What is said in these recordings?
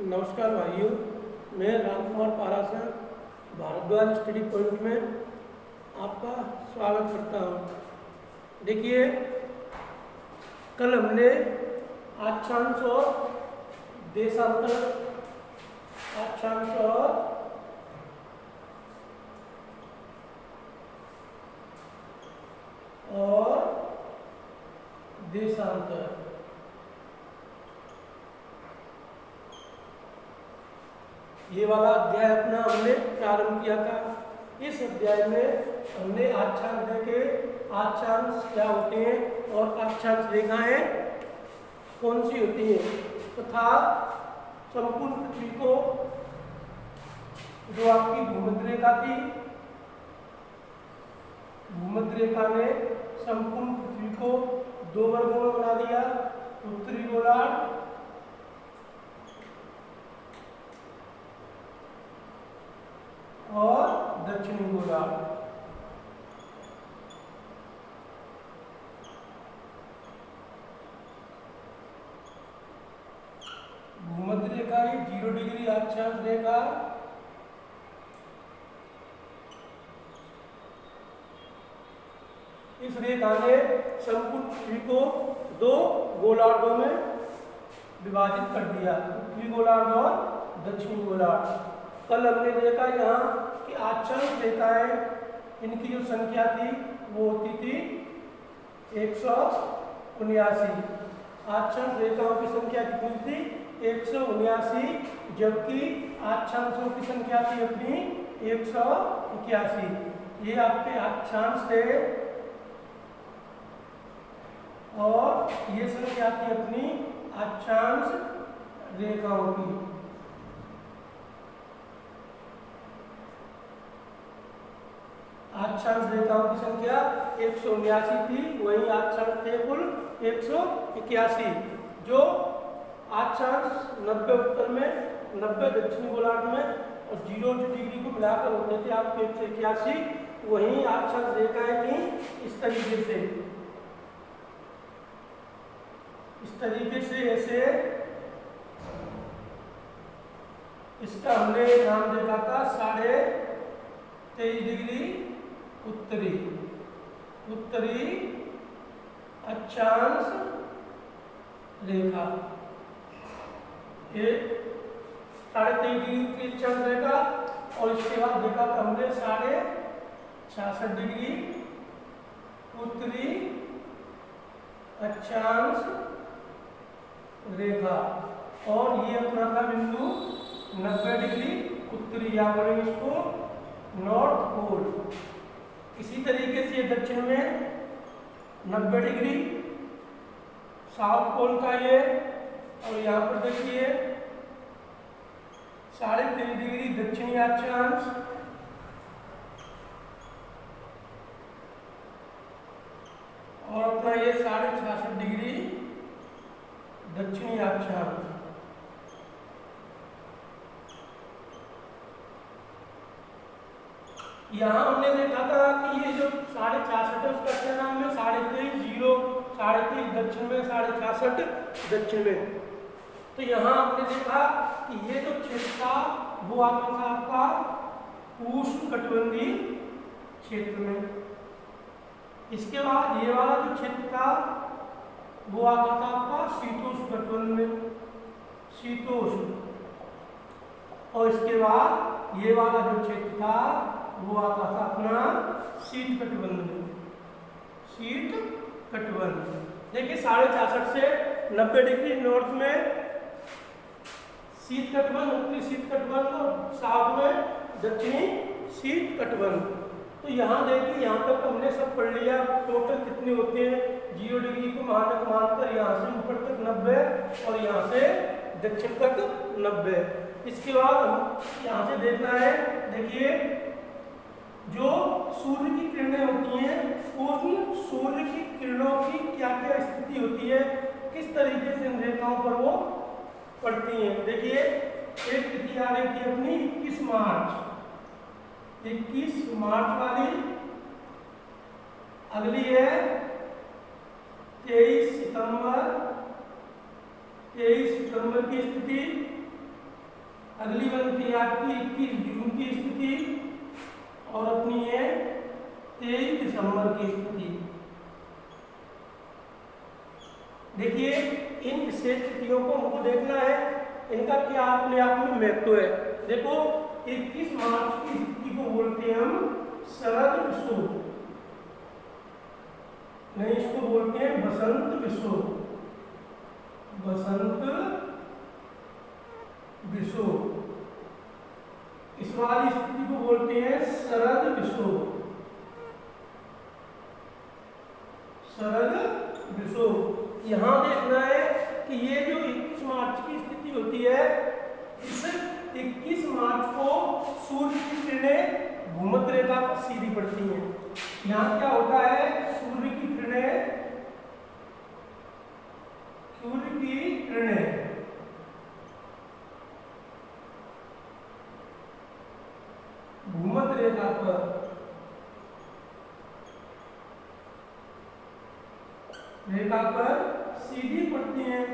नमस्कार भाइयों, मैं रामकुमार पारासर भारद्वाज स्टडी पॉइंट में आपका स्वागत करता हूँ। देखिए, कल हमने अक्षांश और देशांतर देशांतर ये वाला अध्याय अपना हमने प्रारंभ किया था। इस अध्याय में हमने अक्षांश देखे, अक्षांश क्या होते हैं और अक्षांश रेखाएं कौन सी होती हैं, तथा संपूर्ण पृथ्वी को जो आपकी भूमध्य रेखा थी, भूमध्य रेखा ने संपूर्ण पृथ्वी को दो वर्गों में बना दिया, उत्तरी गोलार्ध और दक्षिणी गोलार्ध। भूमध्य रेखा ही 0 डिग्री अक्षांश रेखा, इस रेखा ने संपूर्ण पृथ्वी को दो गोलार्धों में विभाजित कर दिया, उत्तरी गोलार्ध और दक्षिणी गोलार्ध। कल हमने देखा यहाँ कि अक्षांश रेखाएं, इनकी जो संख्या थी वो होती थी 179। अक्षांश रेखाओं की संख्या कितनी थी? 179, जबकि अक्षांशों की संख्या थी अपनी 181। ये आपके अक्षांश थे और ये संख्या थी अपनी अक्षांश रेखाओं की। अक्षांश रेखाओं की संख्या 179 थी, वही अक्षांश थे कुल 181। जो अक्षांश 90 उत्तर में, 90 दक्षिणी गोलार्ध में और 0 डिग्री को मिलाकर होते थे आपके 181। वही अक्षांश रेखाएं थी इस तरीके से, ऐसे। इसका हमने नाम देखा था 23.5 डिग्री उत्तरी अक्षांश रेखा। ये 23.5 डिग्री उत्तरी अक्षांश रेखा, और इसके बाद देखा था हमने 66.5 डिग्री उत्तरी अक्षांश रेखा, और ये अपना था बिंदु 90 डिग्री उत्तरी, या बोलेंगे इसको नॉर्थ पोल। इसी तरीके से दक्षिण में 90 डिग्री साउथ पोल का ये, और यहाँ पर देखिए 23.5 डिग्री दक्षिणी अक्षांश, और अपना ये 66.5 डिग्री दक्षिणी अक्षांश। यहाँ हमने देखा था कि ये जो 66.5 है उसका क्या नाम है? 23.5 0, 23.5 दक्षिण में, 66.5 दक्षिण में। तो यहाँ हमने देखा कि ये जो क्षेत्र था वो आता था आपका उष्णकटिबंधीय क्षेत्र में। इसके बाद ये वाला जो क्षेत्र था वो आता था आपका शीतोष्ण कटिबंध में, शीतोष्ण। और इसके बाद ये वाला जो क्षेत्र था वो आता था अपना शीत कटिबंध में, शीत कटिबंध। देखिए 66.5 से 90 डिग्री नॉर्थ में शीत कटिबंध, उत्तरी शीत कटिबंध, और साउथ में दक्षिणी शीत कटिबंध। तो यहाँ देखिए, यहाँ तक हमने सब पढ़ लिया। टोटल कितने होते हैं? 0 डिग्री को मानक मानकर यहाँ से ऊपर तक 90 और यहाँ से दक्षिण तक 90। इसके बाद हम यहाँ से देखना है, देखिए जो सूर्य की किरणें होती हैं, उन सूर्य की किरणों की क्या क्या स्थिति होती है, किस तरीके से इन रेखाओं पर वो पड़ती हैं। देखिए एक तिथि आ रही थी अपनी 21 मार्च वाली, अगली है 23 सितंबर की स्थिति, अगली बनती है आपकी 21 जून की स्थिति और अपनी है 23 दिसंबर की स्थिति। देखिए इन विशेष स्थितियों को हमको देखना है, इनका क्या अपने आप में महत्व है। देखो 21 मार्च की स्थिति को बोलते हैं हम शरद विषुव, नहीं इसको बोलते हैं बसंत विषुव, बसंत विषुव। इस वाली स्थिति को बोलते हैं शरद विषुव, शरद विषुव। यहां देखना है कि ये जो 21 मार्च की स्थिति होती है, इस 21 मार्च को सूर्य की किरणें भूमध्य रेखा पर सीधी पड़ती हैं। यहाँ क्या होता है, सूर्य की किरणें भूमध्य रेखा पर सीधी पड़ती हैं।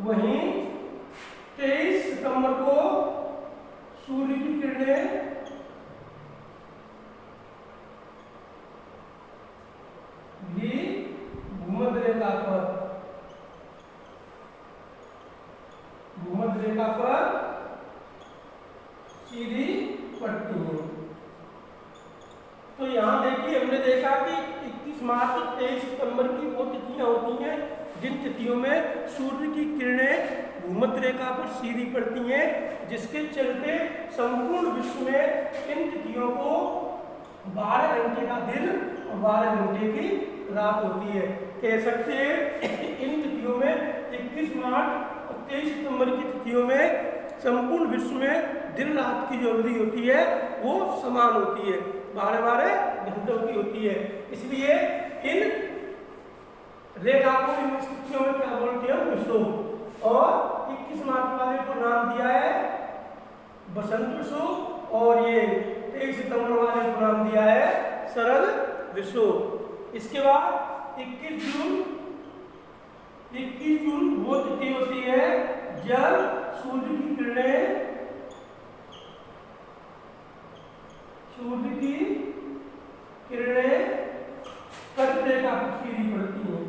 वहीं 23 सितंबर को सूर्य की किरणें भी भूमध्य रेखा पर सीधी पड़ती हैं। तो यहाँ देखिए हमने देखा कि 21 मार्च और 23 सितंबर की वो तिथियां होती हैं जिन तिथियों में सूर्य की किरणें भूमध्य रेखा पर सीधी पड़ती हैं, जिसके चलते संपूर्ण विश्व में इन तिथियों को 12 घंटे का दिन और 12 घंटे की रात होती है। कह सकते हैं इन तिथियों में 21 मार्च और 23 सितंबर की तिथियों में संपूर्ण विश्व में दिन रात की जो अवधि होती है वो समान होती है, 12-12 घंटों की होती है। इसलिए इन रेखा को इन स्थितियों में क्या बोलते हैं, विषुव। और 21 मार्च वाले को नाम दिया है बसंत विषुव और ये 23 सितंबर वाले को नाम दिया है शरद विषुव। इसके बाद 21 जून वो तिथि होती है जब सूर्य की किरणें कर्क रेखा पर सीधी पड़ती हैं,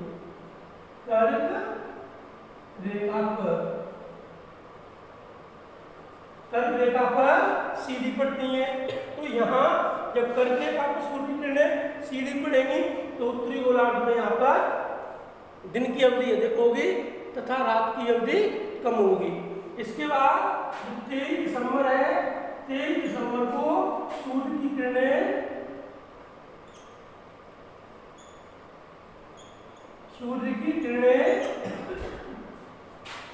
कर्क रेखा पर सीधी पड़ती हैं। तो यहाँ जब कर्क रेखा पर सूर्य की किरणें सीधी पड़ेंगी तो उत्तरी गोलार्ध में यहाँ पर दिन की अवधि अधिक होगी तथा रात की अवधि कम होगी। इसके बाद 23 दिसंबर है, 23 दिसंबर को सूर्य की किरणें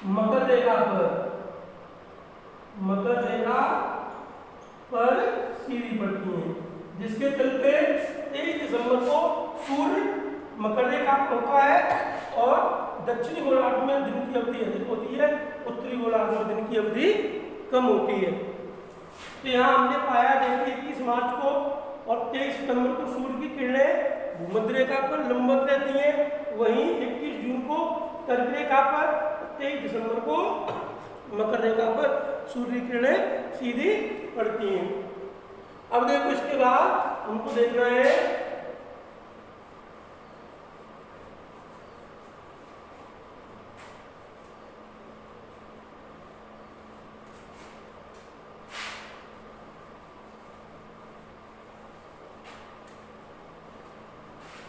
मकर रेखा पर सीधी पड़ती हैं, जिसके चलते 23 दिसंबर को सूर्य मकर रेखा पर होता है और दक्षिणी गोलार्ध में दिन की अवधि अधिक होती है, उत्तरी गोलार्ध में दिन की अवधि कम होती है। तो यहाँ हमने पाया देखिए 21 मार्च को और 23 सितंबर को सूर्य की किरणें भूमध्य रेखा पर लंबवत रहती हैं, वहीं 21 जून को कर्क रेखा पर, 23 दिसंबर को मकर रेखा पर सूर्य की किरणें सीधी पड़ती हैं। अब देखो इसके बाद हमको देखना है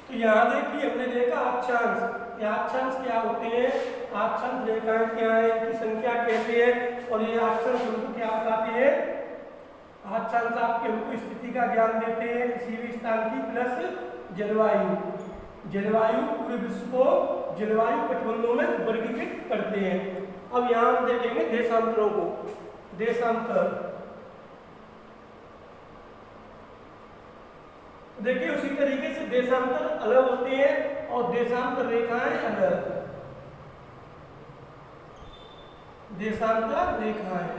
तो यहाँ देखिए हमने देखा अक्षांश। ये अक्षांश क्या होते हैं, अक्षांश रेखाएं क्या है, इनकी संख्या कैसी है और ये अक्षांश हमको क्या बताते हैं। अक्षांश आपके हमको स्थिति का ज्ञान देते हैं किसी भी स्थान की, प्लस जलवायु पूरे विश्व को जलवायु कटबंधों में वर्गीकृत करते हैं। अब यहाँ हम देखेंगे देशांतरों को। देशांतर देखिए उसी तरीके से देशांतर अलग होते हैं और देशांतर रेखाएं अलग। देशांतर रेखाएं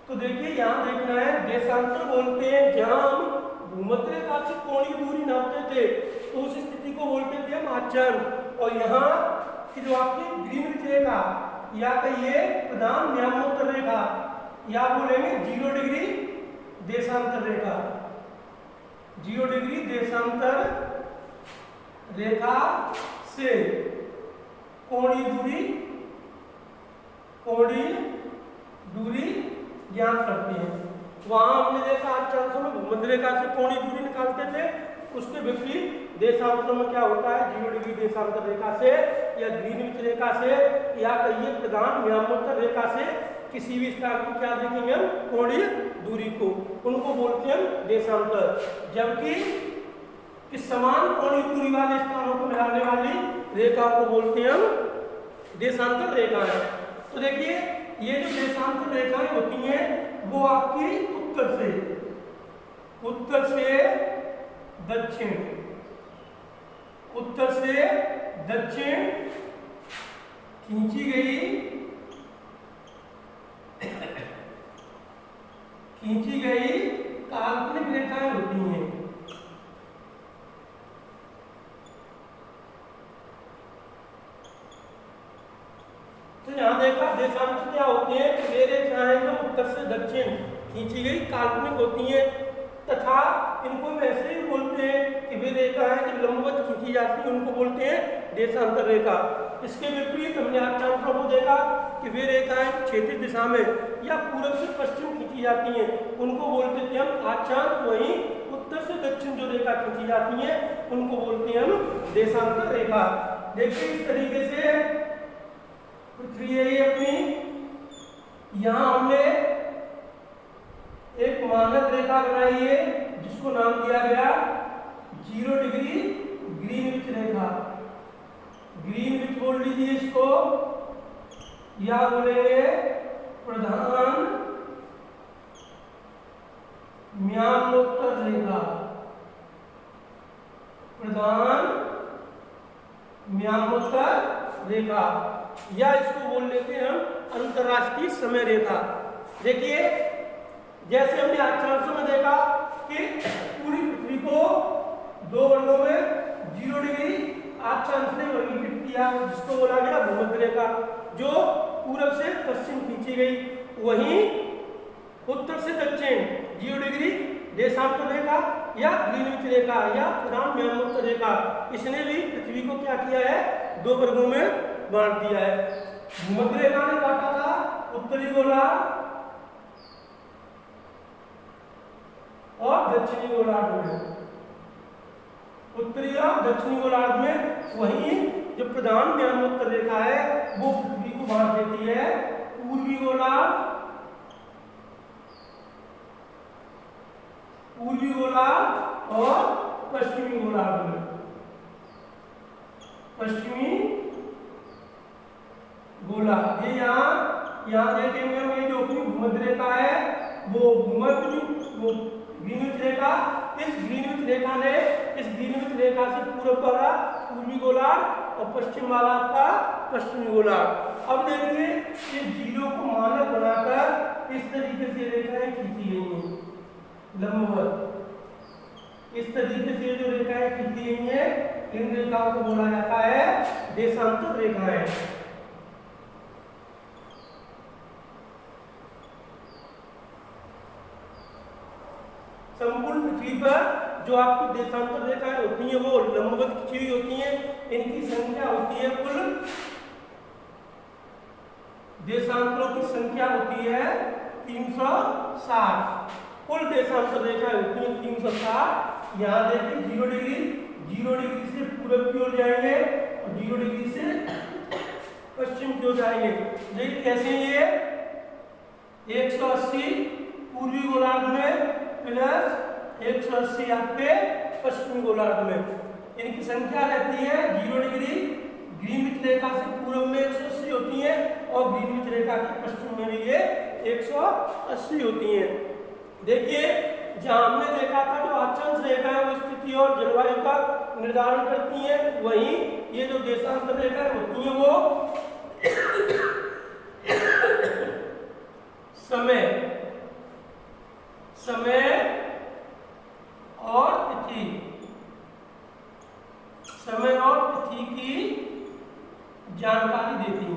तो देखिए यहाँ देखना है, देशांतर बोलते हैं जहां हम भूमध्य रेखा से कोणीय दूरी नापते थे तो उस स्थिति को बोलते थे हम अक्षांश। और यहाँ कि जो आपकी ग्रीनविच रेखा या कहिए प्रधान म्यामोत्तर रेखा या बोलेंगे 0 डिग्री देशांतर रेखा, 0 डिग्री देशांतर रेखा से कोणीय दूरी ज्ञात करते हैं। वहां हमने देखा अक्षांशों में भूमध्य रेखा से कोणीय दूरी निकालते थे, उसके विपरीत देशांतरों में क्या होता है 0 डिग्री देशांतर रेखा से या ग्रीनविच रेखा से या कहिए प्रधान म्यामोत्तर रेखा से किसी भी स्थान को क्या देखेंगे हम कोणीय दूरी को, उनको बोलते हैं देशांतर। जबकि कि समान कोणीय दूरी वाले स्थानों को मिलाने वाली रेखा को बोलते हैं हम देशांतर रेखाएं। तो देखिए ये जो देशांतर रेखाएं होती हैं वो आपकी उत्तर से दक्षिण, उत्तर से दक्षिण खींची गई काल्पनिक रेखाएं होती हैं। तो यहां देखा देशांतर क्या होते हैं कि वे रेखाएं जो उत्तर से दक्षिण खींची गई काल्पनिक होती हैं तथा इनको वैसे ही बोलते हैं कि वे रेखाएं जब लंबवत खींची जाती हैं उनको बोलते हैं देशांतर रेखा। इसके विपरीत हमने अक्षांशों को देखा कि वे रेखाएं क्षैतिज दिशा में या पूर्व से पश्चिम खींची जाती हैं उनको बोलते थे हम अक्षांश। वहीं उत्तर से दक्षिण जो रेखा खींची जाती है उनको बोलते हैं हम देशांतर रेखा। देखिए इस तरीके से पृथ्वी है अपनी, यहाँ हमने एक मानक रेखा बनाई है जिसको नाम दिया गया 0 डिग्री ग्रीनविच रेखा, ग्रीनविच बोल लीजिए इसको, या बोलेंगे प्रधान म्यामोत्तर रेखा, प्रधान म्यामोत्तर रेखा, या इसको बोल लेते हैं हम अंतरराष्ट्रीय समय रेखा। देखिए जैसे हमने अक्षांशों में देखा कि पूरी पृथ्वी को 2 वर्गों में 0 डिग्री अक्षांश ने वर्गीकृत किया जिसको बोला गया भूमध्य रेखा जो पूर्व से पश्चिम खींची गई। वहीं उत्तर से दक्षिण 0 डिग्री देशांतर रेखा या ग्रीनविच रेखा या प्रधान म्यामोत्तर रेखा, इसने भी पृथ्वी को क्या किया है 2 वर्गों में बांट दिया है। भूमध्य रेखा ने काटा था उत्तरी गोलार्ध और दक्षिणी गोलार्ध में, उत्तरी और दक्षिणी गोलार्ध में। वहीं जो प्रधान म्यामोत्तर रेखा है वो पृथ्वी को बांट देती है पूर्वी गोलार्ध और पश्चिमी गोलार्ध में। पश्चिमी गोलार्ध ये यहाँ देखेंगे हम, ये जो अपनी भूमध्य रेखा है वो ग्रीनविच रेखा, इस ग्रीनविच रेखा से पूर्व वाला पूर्वी गोलार्ध और पश्चिम वाला आपका पश्चिमी गोलार्ध। अब देखिए ये 0 को मानक बनाकर इस तरीके से रेखाएं खींची गई हैं लंबवत। इस तरीके से जो रेखाएं खींची गई हैं इन रेखाओं को बोला जाता है देशांतर रेखाएं। संपूर्ण पृथ्वी पर जो आपकी देशांतर रेखाएं होती हैं वो लंबवत खींची हुई होती हैं। इनकी संख्या होती है कुल, देशांतरों की संख्या होती है 360। कुल देशांतर रेखाएं होती हैं 360। यहाँ देखिए 0 डिग्री से पूर्व की ओर जाएंगे और 0 डिग्री से पश्चिम की ओर जाएंगे। देखिए कैसे ये 180 पूर्वी गोलार्ध में प्लस 180 आपके पश्चिमी गोलार्ध में। इनकी संख्या रहती है 0 डिग्री ग्रीनविच रेखा से पूर्व में 180 होती है और ग्रीनविच रेखा के पश्चिम में भी ये 180 होती है। देखिए जहां हमने देखा था जो अक्षांश रेखा है वो स्थिति और जलवायु का निर्धारण करती है, वहीं ये जो देशांतर रेखाएं होती हैं वो समय और तिथि की जानकारी देती हैं।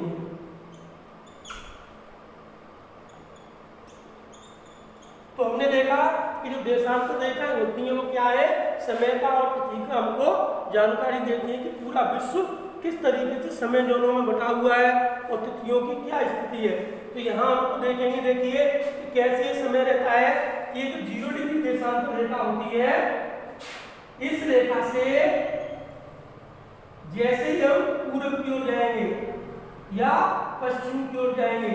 तो हमने देखा कि जो देशांतर रेखाएं होती हैं वो क्या है, समय का और तिथि का हमको जानकारी देती है कि पूरा विश्व किस तरीके से समय जोनों में बटा हुआ है और तिथियों की क्या स्थिति है। तो यहाँ हमको देखेंगे, देखिए कि कैसे समय रहता है। ये जो 0 डिग्री देशांतर रेखा होती है, इस रेखा से जैसे ही हम पूर्व की ओर जाएंगे या पश्चिम की ओर जाएंगे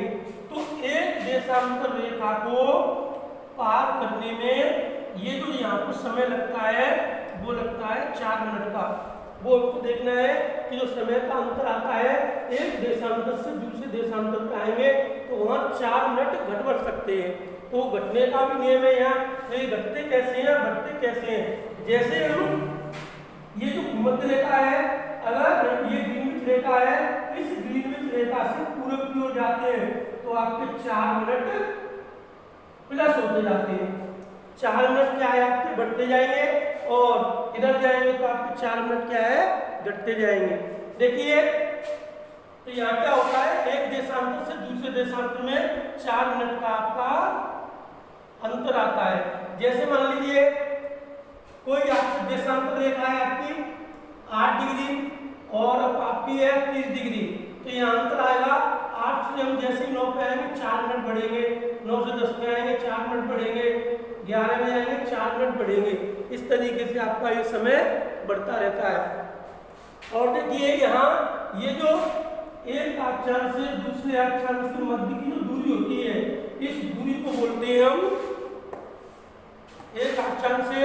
तो एक देशांतर रेखा को पार करने में ये जो यहाँ पर समय लगता है वो लगता है 4 मिनट का। वो आपको देखना है कि जो समय का अंतर आता है एक देशांतर से दूसरे देशांतर पे आएंगे तो वहाँ 4 मिनट घट बढ़ सकते हैं। तो घटने का भी नियम है यहाँ। तो ये घटते कैसे हैं, बढ़ते कैसे हैं। जैसे हम ये जो भूमध्य रेखा है, अगर ये ग्रीनविच रेखा है, इस ग्रीनविच रेखा से पूर्व की ओर जाते हैं तो आपके 4 मिनट प्लस होते जाते हैं। 4 मिनट क्या है आपके बढ़ते जाएंगे और इधर जाएंगे तो आपके 4 मिनट क्या है घटते जाएंगे। देखिए तो यहाँ क्या होता है, एक देशांतर से दूसरे देशांतर में 4 मिनट का आपका अंतर आता है। जैसे मान लीजिए कोई आपसे देशांतर रेखा है आपकी 8 डिग्री और आपकी है 30 डिग्री, तो यहाँ अंतर आएगा 8 से हम जैसे ही 9 पे आएंगे 4 मिनट बढ़ेंगे, 9 से 10 पे आएंगे 4 मिनट बढ़ेंगे, 11 में आएंगे 4 मिनट बढ़ेंगे। इस तरीके से आपका ये समय बढ़ता रहता है। और देखिए यहाँ ये जो एक अक्षांश से दूसरे अक्षांश के मध्य की जो दूरी होती है, इस दूरी को बोलते हैं हम, एक अक्षांश से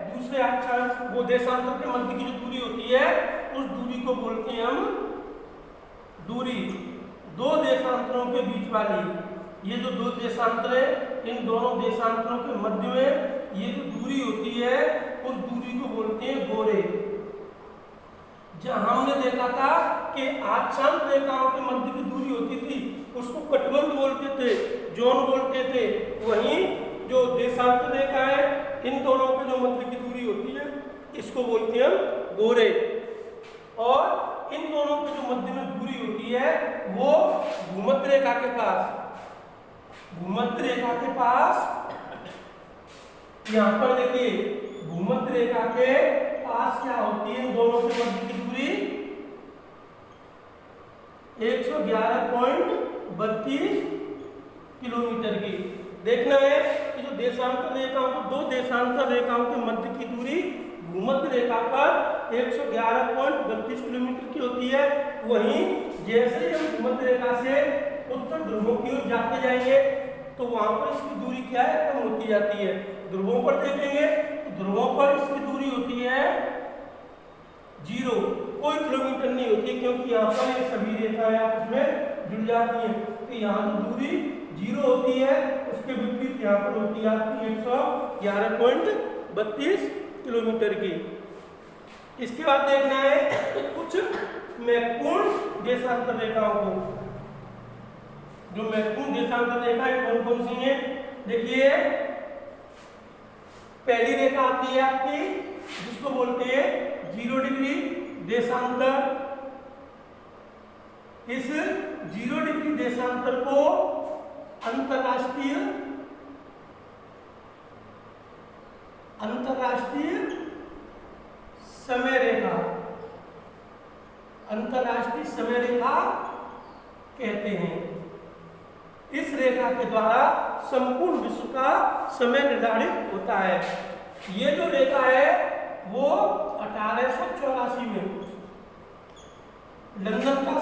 दूसरे अक्षांश वो देशांतर के मध्य की जो दूरी होती है उस दूरी को बोलते हैं हम दूरी। दो देशांतरों के बीच वाली ये जो 2 देशांतर है, इन दोनों देशांतरों के मध्य में ये जो दूरी होती है उस दूरी को बोलते हैं गोरे। जहां हमने देखा था कि अक्षांश रेखाओं के मध्य की दूरी होती थी उसको कटबंध बोलते थे, जोन बोलते थे। वहीं जो देशांतर रेखा है, इन दोनों के जो मध्य की दूरी होती है इसको बोलते हैं गोरे। और इन दोनों के जो मध्य में दूरी होती है वो भूमध्य रेखा के पास, भूमध्य रेखा के पास यहाँ पर देखिए भूमध्य रेखा के पास क्या होती है, इन दोनों के मध्य की दूरी 111.32 किलोमीटर की। देखना है कि जो देशांतर रेखाओं को 2 देशांतर रेखाओं के मध्य की दूरी भूमध्य रेखा पर 111.32 किलोमीटर की होती है। वहीं जैसे ही हम भूमध्य रेखा से उत्तर ध्रुवों की ओर जाते जाएंगे तो वहां पर इसकी दूरी क्या है, कम होती जाती है। ध्रुवों पर देखेंगे तो ध्रुवों पर इसकी दूरी होती है 0, कोई किलोमीटर नहीं होती, क्योंकि यहाँ पर ये सभी रेखाएं आपस में जुड़ जाती हैं। तो यहाँ जो दूरी 0 होती है उसके विपरीत यहाँ पर होती है आपकी 111.32 किलोमीटर की। इसके बाद देखना है कुछ महत्वपूर्ण देशांतर रेखाओं को। जो महत्वपूर्ण देशांतर रेखाएं कौन कौन सी हैं, देखिए पहली रेखा आती है आपकी जिसको बोलते हैं 0 डिग्री देशांतर। इस 0 डिग्री देशांतर को अंतरराष्ट्रीय समय रेखा, अंतरराष्ट्रीय समय रेखा कहते हैं। इस रेखा के द्वारा संपूर्ण विश्व का समय निर्धारित होता है। ये जो रेखा है वो 1884 में लंदन का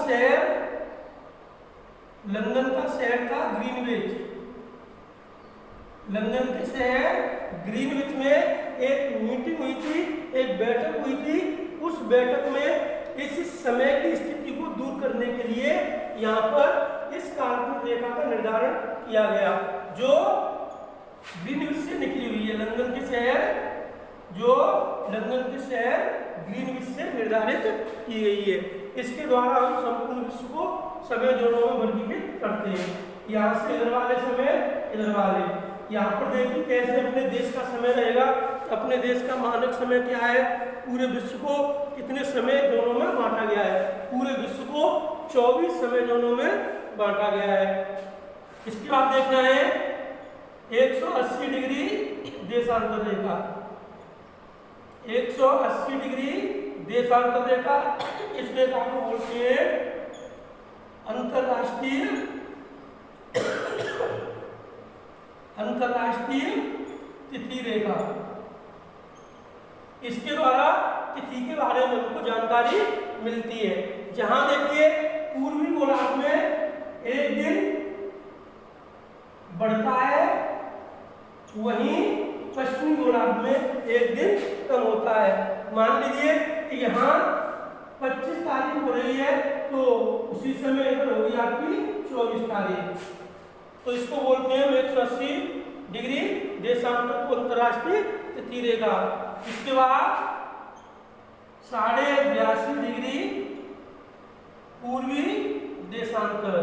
शहर था ग्रीनविच। लंदन के शहर ग्रीनविच में एक मीटिंग हुई थी, एक बैठक हुई थी। उस बैठक में इस समय की स्थिति को दूर करने के लिए यहाँ पर इस काल्पनिक रेखा का निर्धारण किया गया जो ग्रीनविच से निकली हुई है। लंदन के शहर ग्रीनविच से निर्धारित की गई है। इसके द्वारा हम संपूर्ण विश्व को समय जोनों में वर्गीकृत करते हैं। यहाँ से इधर वाले समय, इधर वाले। यहाँ पर देखिए कैसे अपने देश का समय रहेगा। अपने देश का मानक समय क्या है, पूरे विश्व को कितने समय जोनों में बांटा गया है। पूरे विश्व को 24 समय जोनों में बांटा गया है। इसके बाद देखना है 180 डिग्री देशांतर रेखा। 180 डिग्री देशांतर रेखा, इस रेखा को बोलते हैं अंतरराष्ट्रीय तिथि रेखा। इसके द्वारा तिथि के बारे में हमको जानकारी मिलती है। जहां देखिए पूर्वी गोलार्ध में एक दिन बढ़ता है, वहीं पश्चिमी गोलार्ध में एक दिन कम होता है। मान लीजिए कि यहाँ 25 तारीख हो रही है, तो उसी समय इधर होगी आपकी 24 तारीख। तो इसको बोलते हैं 180 डिग्री देशांतर को अंतरराष्ट्रीय तिथि रेखा। इसके बाद 82.5 डिग्री पूर्वी देशांतर,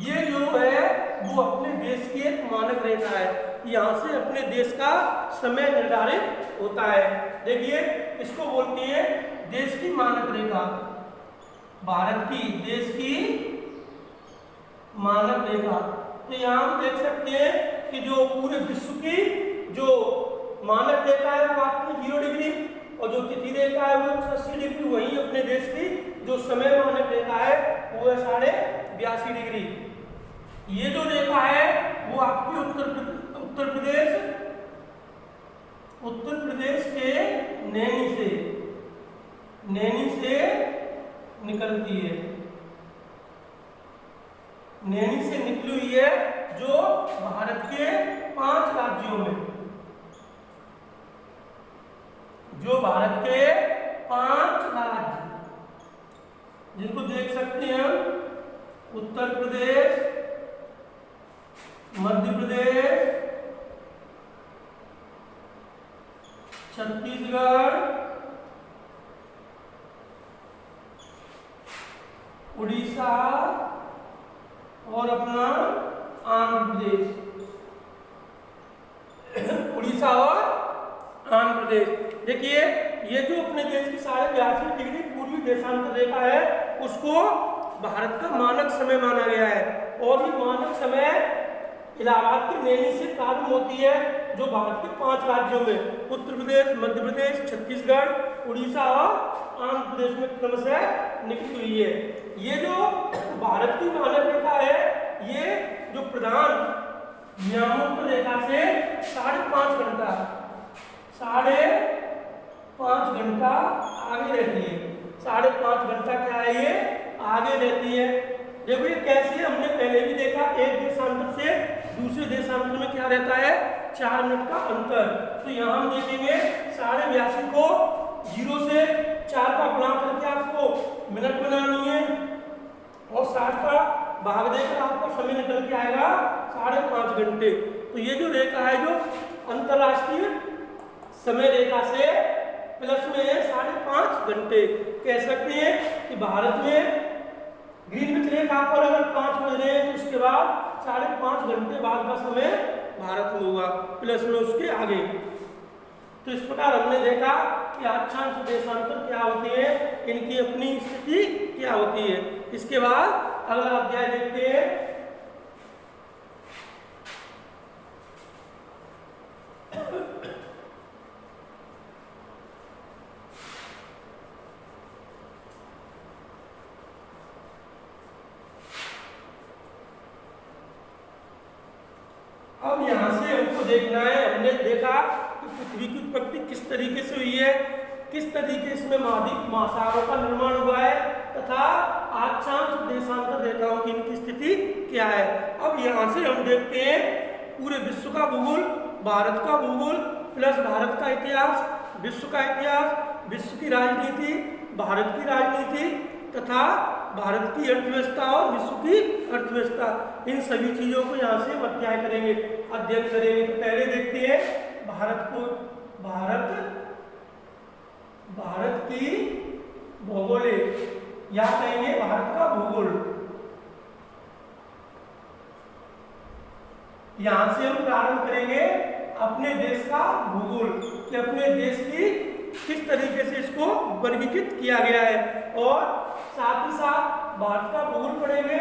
ये जो है वो अपने देश की एक मानक रेखा है। यहाँ से अपने देश का समय निर्धारित होता है। देखिए इसको बोलते हैं देश की मानक रेखा, भारत की देश की मानक रेखा। तो यहाँ हम देख सकते हैं कि जो पूरे विश्व की जो मानक रेखा है वो आपकी 0 डिग्री, और जो तिथि रेखा है वो 80 डिग्री। वहीं अपने देश की जो समय मानक रेखा है वो है 82.5 डिग्री। ये जो रेखा है वो आपकी उत्तर प्रदेश के नैनी से निकलती है। नैनी से निकली हुई है, जो भारत के 5 राज्यों में, जो भारत के 5 राज्य जिनको देख सकते हैं, उत्तर प्रदेश, मध्य प्रदेश, छत्तीसगढ़, उड़ीसा और अपना आंध्र प्रदेश। उड़ीसा और आंध्र प्रदेश। देखिए ये जो अपने देश की 82.5 डिग्री पूर्वी देशांतर रेखा है, उसको भारत का मानक समय माना गया है। और ये मानक समय इलाहाबाद की नैनी से प्रारंभ होती है, जो भारत के 5 राज्यों में उत्तर प्रदेश, मध्य प्रदेश, छत्तीसगढ़, उड़ीसा और आंध्र प्रदेश में क्रमशः निकली हुई है। ये जो भारत की मानक रेखा है, ये जो प्रधान नियामक रेखा से 5.5 घंटा आगे रहती है। 5.5 घंटा क्या है, ये आगे रहती है। देखो ये कैसे, हमने पहले भी देखा, एक देशांतर से दूसरे देशांतर में क्या रहता है, 4 मिनट का अंतर। तो यहाँ हम देखेंगे 82.5 को 0 से 4 का गुणा करके आपको मिनट बनानी है, और 60 का भाग देकर आपको समय निकल के आएगा 5.5 घंटे। तो ये जो रेखा है, जो अंतरराष्ट्रीय समय रेखा से प्लस में है 5.5 घंटे। कह सकते हैं कि भारत में ग्रीनविच रेखा पर अगर 5 बज रहे हैं, तो उसके बाद 5.5 घंटे बाद का समय भारत में हुआ, प्लस में उसके आगे। तो इस प्रकार हमने देखा कि अक्षांश देशांतर क्या होते हैं, इनकी अपनी स्थिति क्या होती है। इसके बाद अगला अध्याय देखते हैं। अब यहाँ से हमको देखना है, हमने देखा कि पृथ्वी की उत्पत्ति किस तरीके से हुई है, किस तरीके से महाद्वीप महासागरों का निर्माण हुआ है, तथा अक्षांश देशांतर रेखाओं की इनकी स्थिति क्या है। अब यहाँ से हम देखते हैं पूरे विश्व का भूगोल, भारत का भूगोल प्लस भारत का इतिहास, विश्व का इतिहास, विश्व की राजनीति, भारत की राजनीति तथा भारत की अर्थव्यवस्था और विश्व की अर्थव्यवस्था, इन सभी चीजों को यहाँ से हम अध्ययन करेंगे। तो पहले देखते हैं भारत की भौगोलिक, या कहेंगे भारत का भूगोल। यहाँ से हम प्रारंभ करेंगे अपने देश का भूगोल, कि अपने देश की किस तरीके से इसको वर्गीकृत किया गया है। और साथ ही साथ भारत का भूगोल पढ़ेंगे,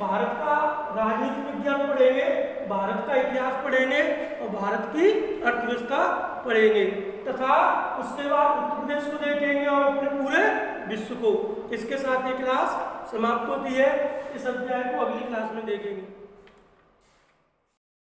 भारत का राजनीति विज्ञान पढ़ेंगे, भारत का इतिहास पढ़ेंगे और भारत की अर्थव्यवस्था पढ़ेंगे तथा उसके बाद उत्तर प्रदेश को देखेंगे और अपने पूरे विश्व को। इसके साथ ये क्लास समाप्त होती है। इस अध्याय को अगली क्लास में देखेंगे।